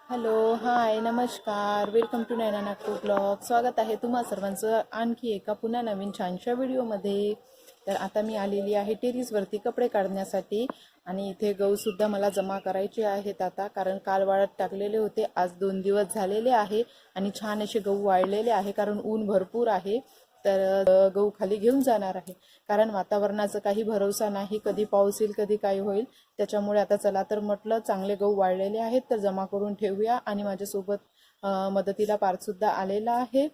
Hello, hi, नमस्कार. Welcome to Naina Nagpur blog. स्वागत आहे तुम्हा सर्वांचं आणखी एका पुन्हा नवीन छानशा व्हिडिओमध्ये. तर आता मी आलेली आहे टेरिसवरती कपडे काढण्यासाठी आणि इथे गहूसुद्धा मला जमा करायचे आहेत आता, कारण काल वाळत टाकलेले होते. आज 2 दिवस झालेले आहे आणि छान असे गहू वाळलेले आहे, कारण ऊन भरपूर आहे. तर गहू खाली घेऊन जाणार आहे, कारण वातावरणाचा काही भरोसा नाही, कधी पाऊस येईल कधी काय होईल. त्याच्यामुळे आता चला तर म्हटलं, चांगले गहू वाळलेले आहेत तर जमा करून ठेवूया. आणि माझ्यासोबत मदतीला पार्थसुद्धा आलेला आहे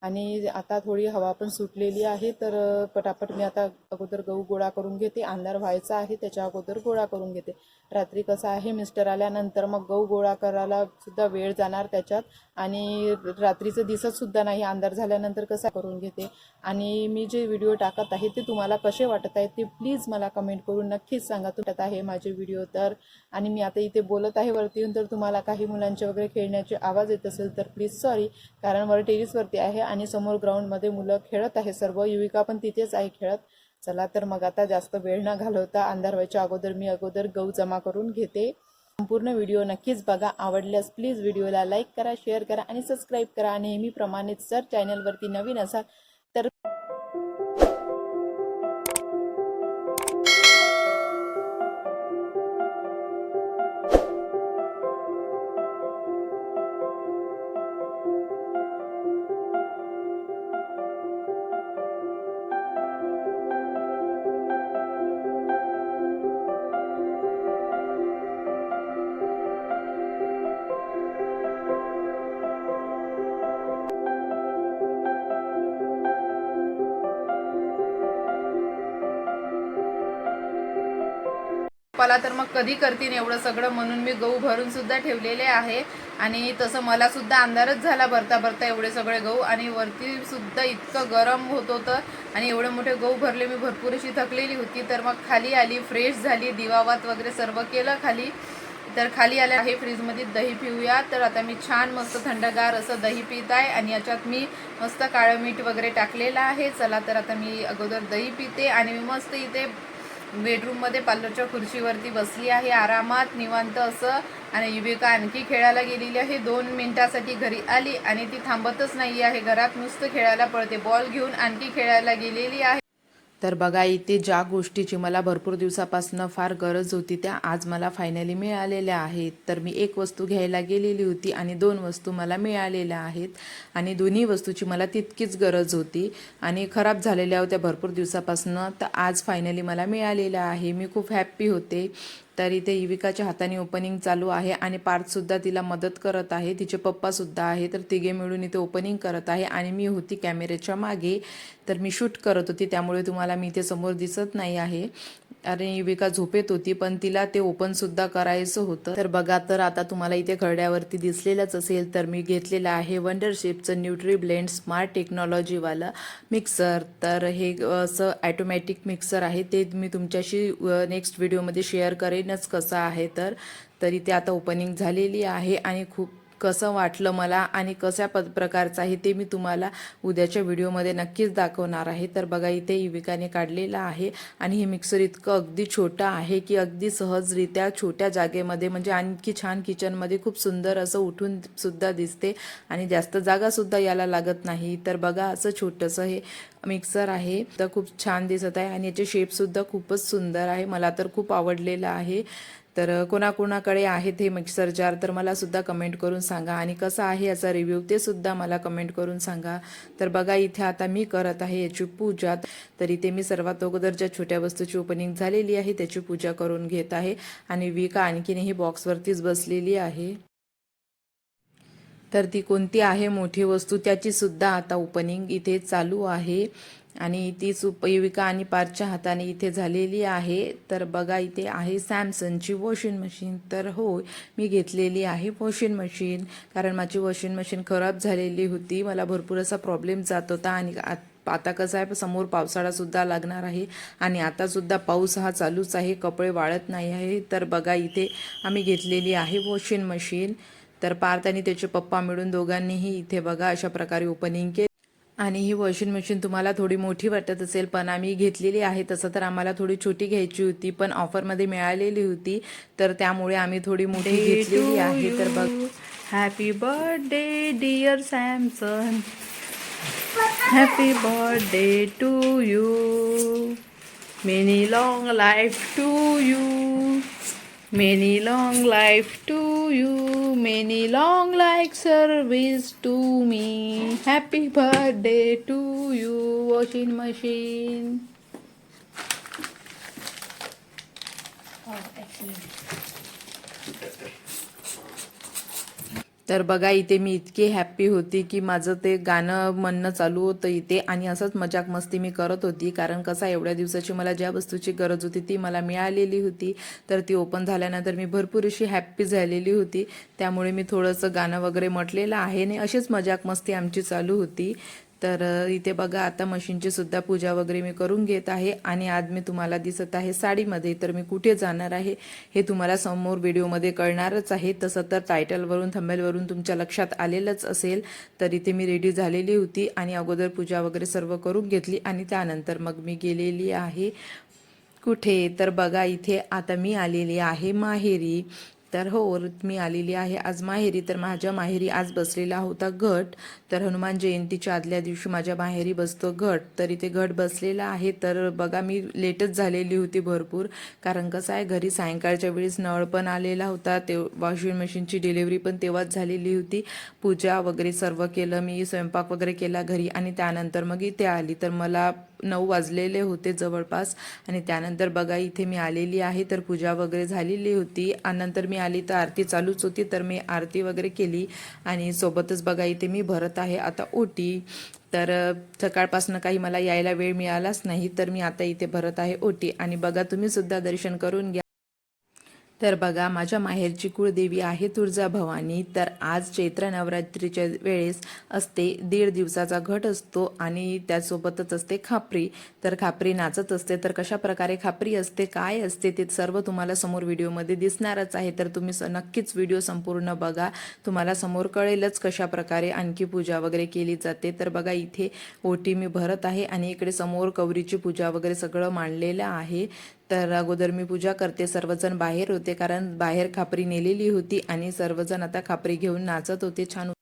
आणि आता थोडी हवा पण सुटलेली आहे. तर पटापट मी आता अगोदर गहू गोळा करून घेते. अंधार व्हायचा आहे त्याच्या अगोदर गोळा करून घेते. रात्री कसं आहे, मिस्टर आल्यानंतर मग गहू गोळा करायला सुद्धा वेळ जाणार त्याच्यात, आणि रात्रीचं दिसत सुद्धा नाही, अंधार झाल्यानंतर कसा करून घेते. आणि मी जे व्हिडिओ टाकत आहे ते तुम्हाला कसे वाटत आहेत ते प्लीज मला कमेंट करून नक्कीच सांगा. तुमच्यात आहे माझे व्हिडिओ तर. आणि मी आता इथे बोलत आहे वरती येऊन, तर तुम्हाला काही मुलांचे वगैरे खेळण्याचे आवाज येत असेल तर प्लीज सॉरी, कारण वर टेरिसवरती आहे आणि समोर ग्राउंडमध्ये मुलं खेळत आहे सर्व. युविका पण तिथेच आहे खेळत. चला तर मग आता जास्त वेळ न घालवता अंधार व्हायच्या अगोदर मी गहू जमा करून घेते. संपूर्ण व्हिडिओ नक्कीच बघा. आवडल्यास प्लीज व्हिडिओला लाईक करा, शेअर करा आणि सबस्क्राईब करा. नेहमीप्रमाणेच जर चॅनलवरती नवीन असाल तर मला तर मग कधी करतील एवढं सगळं, म्हणून मी गहू भरून सुद्धा ठेवलेले आहे. आणि तसं मला सुद्धा अंधारच झाला भरता भरता एवढे सगळे गहू, आणि वरती सुद्धा इतकं गरम होत होतं आणि एवढे मोठे गहू भरले. मी भरपूर अशी थकलेली होती, तर मग खाली आली, फ्रेश झाली, दिवावात वगैरे सर्व केलं खाली. तर खाली आले आहे, फ्रीजमध्ये दही पिऊया. तर आता मी छान मस्त थंडगार असं दही पित आहे आणि याच्यात मी मस्त काळं मीठ वगैरे टाकलेलं आहे. चला तर आता मी अगोदर दही पिते आणि मी मस्त इथे बेडरूममध्ये पार्लरच्या खुर्चीवरती बसली आहे आरामात निवांत असं. आणि युविका आणखी खेळायला गेलेली आहे. 2 मिनिटासाठी घरी आली आणि ती थांबतच नाही आहे, घरात नुसतं खेळायला पळते. बॉल घेऊन आणखी खेळायला गेलेली आहे. तर बघा, इथे ज्या गोष्टीची मला भरपूर दिवसापासून फार गरज होती त्या आज मला फायनली मिळालेल्या आहेत. तर मी एक वस्तू घ्यायला गेलेली होती आणि 2 वस्तू मला मिळालेल्या आहेत आणि दोन्ही वस्तूची मला तितकीच गरज होती आणि खराब झालेल्या होत्या भरपूर दिवसापासून. तर आज फायनली मला मिळालेलं आहे. मी खूप हॅप्पी होते. तर इथे युविकाच्या हाताने ओपनिंग चालू आहे आणि पार्थसुद्धा तिला मदत करत आहे. तिचे पप्पासुद्धा आहे. तर तिघे मिळून इथे ओपनिंग करत आहे आणि मी होती कॅमेऱ्याच्या मागे. तर मी शूट करत होती, त्यामुळे तुम्हाला मी इथे समोर दिसत नाही आहे. आणि युविका झोपेत होती, पण तिला ते ओपनसुद्धा करायचं होतं. तर बघा, तर आता तुम्हाला इथे खरड्यावरती दिसलेलंच असेल, तर मी घेतलेलं आहे वंडरशेपचं न्यूट्री ब्लेंड स्मार्ट टेक्नॉलॉजीवालं मिक्सर. तर हे असं ॲटोमॅटिक मिक्सर आहे. ते मी तुमच्याशी नेक्स्ट व्हिडिओमध्ये शेअर करेनच कसं आहे. तर इथे आता ओपनिंग झालेली आहे आणि खूप कसं वाटलं मला आणि कशा प्रकारचं आहे ते मी तुम्हाला उद्याच्या व्हिडिओमध्ये नक्कीच दाखवणार आहे. तर बघा, इथे युविकाने काढलेलं आहे आणि हे मिक्सर इतकं अगदी छोटं आहे की अगदी सहजरित्या छोट्या जागेमध्ये, म्हणजे आणखी छान किचनमध्ये खूप सुंदर असं उठून सुद्धा दिसते आणि जास्त जागासुद्धा याला लागत नाही. तर बघा, असं छोटंसं हे मिक्सर आहे. तर खूप छान दिसत आहे आणि याचे शेपसुद्धा खूपच सुंदर आहे. मला तर खूप आवडलेलं आहे. तर कोणाकोणाकडे आहेत हे मिक्सर जार तर मला सुद्धा कमेंट करून सांगा आणि कसा आहे याचा रिव्ह्यू ते सुद्धा मला कमेंट करून सांगा. तर बघा, इथे आता मी करत आहे याची पूजा. तर इथे मी सर्वात अगोदर ज्या छोट्या वस्तूची ओपनिंग झालेली आहे त्याची पूजा करून घेत आहे आणि विका आणखीनही बॉक्सवरतीच बसलेली आहे. तर ती कोणती आहे मोठी वस्तू त्याची सुद्धा आता ओपनिंग इथे चालू आहे आणि तीच युविका आणि पार्थच्या हाताने इथे झालेली आहे. तर बघा, इथे आहे सॅमसंगची वॉशिंग मशीन. तर हो, मी घेतलेली आहे वॉशिंग मशीन, कारण माझी वॉशिंग मशीन खराब झालेली होती. मला भरपूर असा प्रॉब्लेम जात होता आणि आता कसं आहे, समोर पावसाळासुद्धा लागणार आहे आणि आतासुद्धा पाऊस हा चालूच आहे, कपडे वाळत नाही आहे. तर बघा, इथे आम्ही घेतलेली आहे वॉशिंग मशीन. तर पार्थ आणि त्याचे पप्पा मिळून दोघांनीही इथे बघा अशा प्रकारे ओपनिंग केली. आणि ही वॉशिंग मशीन तुम्हाला थोडी मोठी वाटत असेल, पण आम्ही घेतलेली आहे. तसं तर आम्हाला थोडी छोटी घ्यायची होती, पण ऑफरमध्ये मिळालेली होती, तर त्यामुळे आम्ही थोडी मोठी घेतलेली आहे. तर बघ, happy birthday dear Samson, happy birthday to you, many long life to you, many long life to you, many long life service to me, happy birthday to you. Washing machine. तर बघा इथे मी इतकी हॅप्पी होती की माझं ते गाणं म्हणणं चालू होतं इथे आणि असंच मजाक मस्ती मी करत होती. कारण कसं एवढ्या दिवसाची मला ज्या वस्तूची गरज होती ती मला मिळालेली होती. तर ती ओपन झाल्यानंतर मी भरपूर अशी हॅप्पी झालेली होती. त्यामुळे मी थोडंसं गाणं वगैरे म्हटलेलं आहे आणि अशीच मजाक मस्ती आमची चालू होती. तर इथे बघा आता मशीनची सुद्धा पूजा वगैरे मी करून घेत आहे आणि आज मी तुम्हाला दिसत आहे साडीमध्ये. तर मी कुठे जाणार आहे हे तुम्हाला समोर व्हिडिओमध्ये कळणारच आहे. तसं तर टायटलवरून थंबनेलवरून तुमच्या लक्षात आलेलंच असेल. तर इथे मी रेडी झालेली होती आणि अगोदर पूजा वगैरे सर्व करून घेतली आणि त्यानंतर मग मी गेलेली आहे कुठे. तर बघा इथे आता मी आलेली आहे माहेरी. तर हो मी आलेली आहे आज माहेरी. तर माझ्या माहेरी आज बसलेला होता घट. तर हनुमान जयंतीच्या आदल्या दिवशी माझ्या माहेरी बसतो घट. तर इथे घट बसलेला आहे. तर बघा मी लेटच झालेली होती भरपूर. कारण कसं आहे घरी सायंकाळच्या वेळेस नळ पण आलेला होता. ते वॉशिंग मशीनची डिलिव्हरी पण तेव्हाच झालेली होती. पूजा वगैरे सर्व केलं मी, स्वयंपाक वगैरे केला घरी आणि त्यानंतर मग इथे आली. तर मला 9 वाजलेले होते जवळपास आणि त्यानंतर बघा इथे मी आलेली आहे. तर पूजा वगैरे झालेली होती आणि नंतर मी आली तर आरती चालूच होती. तर मी आरती वगैरे केली आणि सोबतच बघा इथे मी भरत आहे आता ओटी. तर सकाळपासून काही मला यायला वेळ मिळालाच नाही. तर मी आता इथे भरत आहे ओटी आणि बघा तुम्ही सुद्धा दर्शन करून घ्या. तर बघा माझ्या माहेरची कुळदेवी आहे तुळजाभवानी. तर आज चैत्र नवरात्रीच्या वेळेस असते 1.5 दिवसाचा घट असतो आणि त्यासोबतच असते खापरी. तर खापरी नाचत असते. तर कशा प्रकारे खापरी असते, काय असते ते सर्व तुम्हाला समोर व्हिडिओमध्ये दिसणारच आहे. तर तुम्ही नक्कीच व्हिडिओ संपूर्ण बघा, तुम्हाला समोर कळेलच कशा प्रकारे आणखी पूजा वगैरे केली जाते. तर बघा इथे ओटी मी भरत आहे आणि इकडे समोर गौरीची पूजा वगैरे सगळं मांडलेलं आहे. तर अगोदर मी पूजा करते. सर्वजण बाहेर होते कारण बाहेर खापरी नेलेली होती आणि सर्वजण आता खापरी घेऊन नाचत होते. छान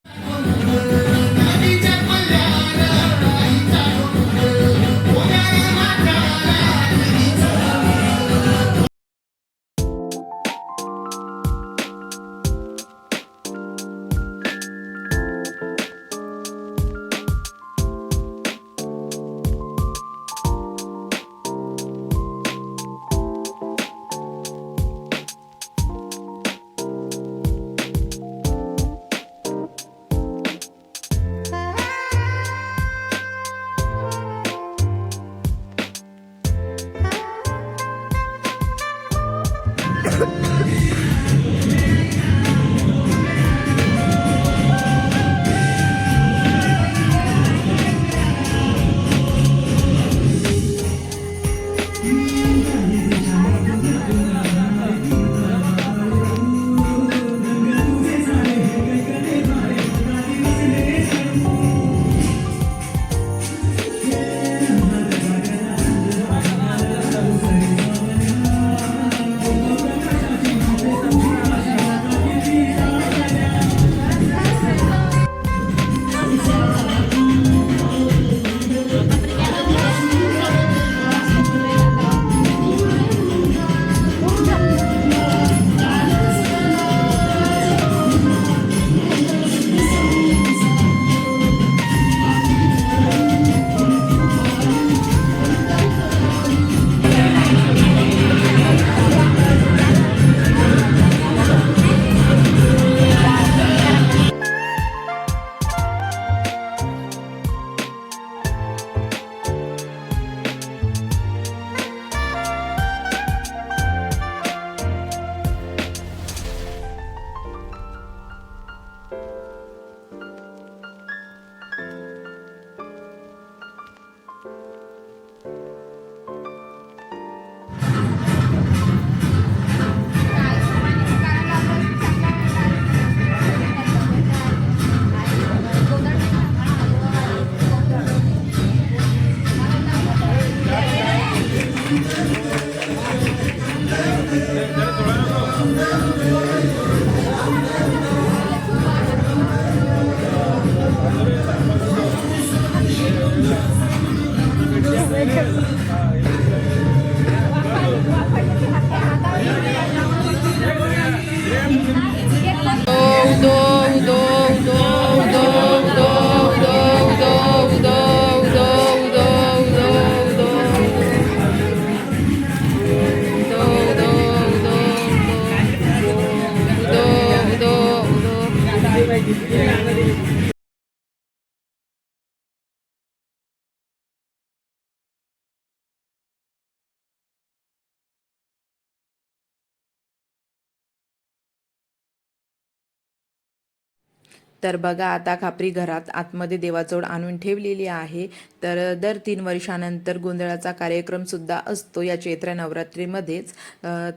तर बघा आता खापरी घरात आतमध्ये देवाजवळ आणून ठेवलेली आहे. तर दर 3 वर्षानंतर गोंधळाचा कार्यक्रम सुद्धा असतो या चैत्र नवरात्रीमध्येच.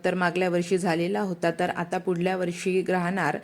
तर मागल्या वर्षी झालेला होता, तर आता पुढल्या वर्षी राहणार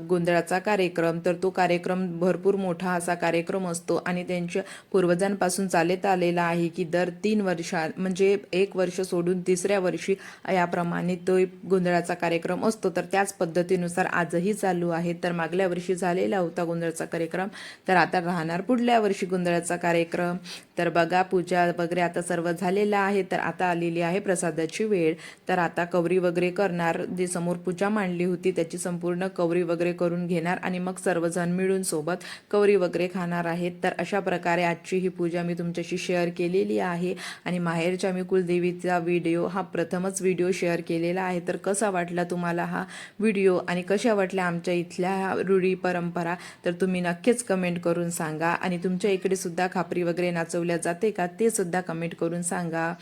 गोंधळाचा कार्यक्रम. तर तो कार्यक्रम भरपूर मोठा असा कार्यक्रम असतो आणि त्यांच्या पूर्वजांपासून चालत आलेला आहे की दर 3 वर्षात म्हणजे 1 वर्ष सोडून तिसऱ्या वर्षी याप्रमाणे तो गोंधळाचा कार्यक्रम असतो. तर त्याच पद्धतीनुसार आजही चालू आहे. तर मागल्या वर्षी झालेला होता गोंधळाचा कार्यक्रम, तर आता राहणार पुढल्या वर्षी गोंधळाचा कार्यक्रम. तर बघा पूजा वगैरे आता सर्व झालेलं आहे. तर आता आलेली आहे प्रसादाची वेळ. तर आता कवरी वगैरे करणार, जे समोर पूजा मांडली होती त्याची संपूर्ण कवरी वगैरे करून घेणार आणि मग सर्वजण मिळून सोबत कवरी वगैरे खाणार आहेत. तर अशा प्रकारे आजची ही पूजा मी तुमच्याशी शेअर केलेली आहे. आणि माहेरच्या मी कुलदेवीचा व्हिडिओ हा प्रथमच व्हिडिओ शेअर केलेला आहे. तर कसा वाटला तुम्हाला हा व्हिडिओ आणि कशा वाटल्या आमच्या इथल्या रूढी परंपरा, तर तुम्ही नक्कीच कमेंट करून सांगा. आणि तुमच्या इकडे सुद्धा खापरी वगैरे नाचवल्या जाते का ते सुद्धा कमेंट करून सांगा.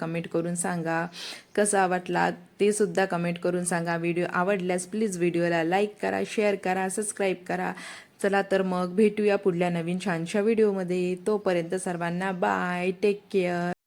कमेंट करून सांगा. कसा वाटला ते सुद्धा कमेंट करून सांगा. व्हिडिओ आवडल्यास प्लीज व्हिडिओला लाईक करा, शेअर करा, सबस्क्राईब करा. चला तर मग भेटूया पुढल्या नवीन छानशा व्हिडिओमध्ये. तोपर्यंत सर्वांना बाय, टेक केअर.